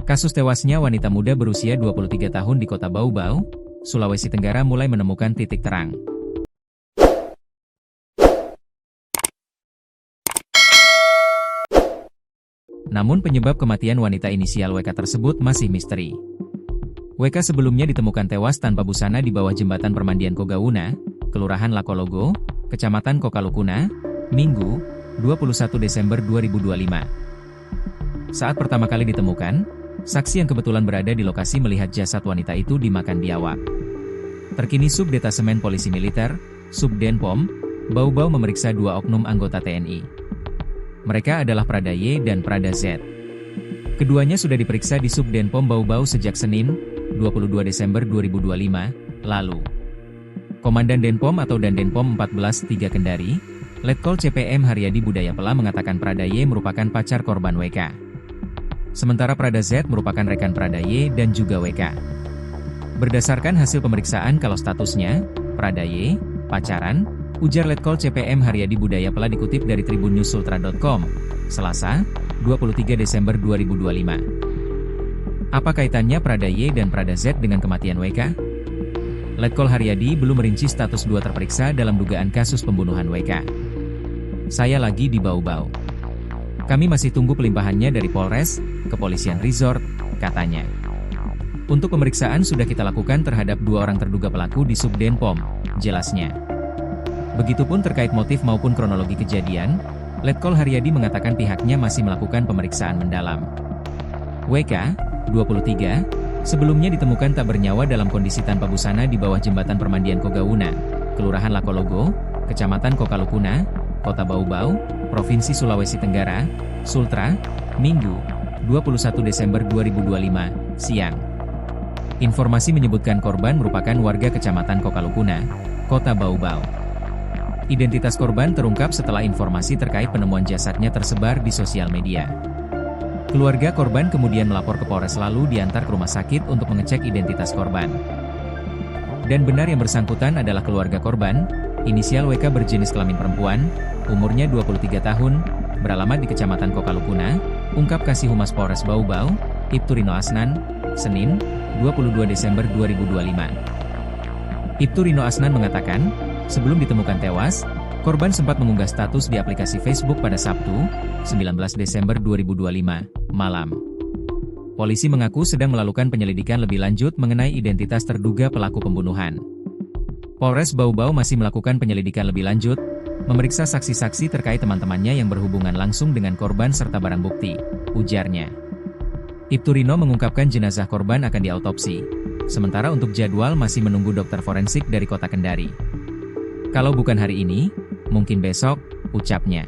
Kasus tewasnya wanita muda berusia 23 tahun di kota Bau-Bau, Sulawesi Tenggara mulai menemukan titik terang. Namun penyebab kematian wanita inisial WK tersebut masih misteri. WK sebelumnya ditemukan tewas tanpa busana di bawah jembatan permandian Kogauna, Kelurahan Lakologo, Kecamatan Kokalukuna, Minggu, 21 Desember 2025. Saat pertama kali ditemukan, saksi yang kebetulan berada di lokasi melihat jasad wanita itu dimakan biawak. Terkini Subdetasemen Polisi Militer, Subdenpom, Bau-Bau memeriksa dua oknum anggota TNI. Mereka adalah Prada Y dan Prada Z. Keduanya sudah diperiksa di Subdenpom Bau-Bau sejak Senin, 22 Desember 2025, lalu. Komandan Denpom atau Dandenpom 14-3 Kendari, Letkol CPM Haryadi Budayapala mengatakan Prada Y merupakan pacar korban WK. Sementara Prada Z merupakan rekan Prada Y dan juga WK. Berdasarkan hasil pemeriksaan kalau statusnya, Prada Y, pacaran, ujar Letkol CPM Haryadi Budayapala dikutip dari tribunnews-sultra.com, Selasa, 23 Desember 2025. Apa kaitannya Prada Y dan Prada Z dengan kematian WK? Letkol Haryadi belum merinci status dua terperiksa dalam dugaan kasus pembunuhan WK. Saya lagi di Bau-Bau. Kami masih tunggu pelimpahannya dari Polres, Kepolisian Resort, katanya. Untuk pemeriksaan sudah kita lakukan terhadap dua orang terduga pelaku di Subdenpom, jelasnya. Begitupun terkait motif maupun kronologi kejadian, Letkol Haryadi mengatakan pihaknya masih melakukan pemeriksaan mendalam. WK, 23, sebelumnya ditemukan tak bernyawa dalam kondisi tanpa busana di bawah jembatan permandian Kogauna, Kelurahan Lakologo, Kecamatan Kokalukuna, Kota Bau-Bau, Provinsi Sulawesi Tenggara, Sultra, Minggu, 21 Desember 2025, siang. Informasi menyebutkan korban merupakan warga Kecamatan Kokalukuna, Kota Bau-Bau. Identitas korban terungkap setelah informasi terkait penemuan jasadnya tersebar di sosial media. Keluarga korban kemudian melapor ke Polres lalu diantar ke rumah sakit untuk mengecek identitas korban. Dan benar yang bersangkutan adalah keluarga korban, inisial WK berjenis kelamin perempuan, umurnya 23 tahun, beralamat di Kecamatan Kokalukuna, ungkap Kasih Humas Polres Bau-Bau, Ibtu Rino Asnan, Senin, 22 Desember 2025. Ibtu Rino Asnan mengatakan, sebelum ditemukan tewas, korban sempat mengunggah status di aplikasi Facebook pada Sabtu, 19 Desember 2025, malam. Polisi mengaku sedang melakukan penyelidikan lebih lanjut mengenai identitas terduga pelaku pembunuhan. Polres Bau-Bau masih melakukan penyelidikan lebih lanjut, memeriksa saksi-saksi terkait teman-temannya yang berhubungan langsung dengan korban serta barang bukti, ujarnya. Ibtu Rino mengungkapkan jenazah korban akan diautopsi, sementara untuk jadwal masih menunggu dokter forensik dari Kota Kendari. Kalau bukan hari ini, mungkin besok, ucapnya.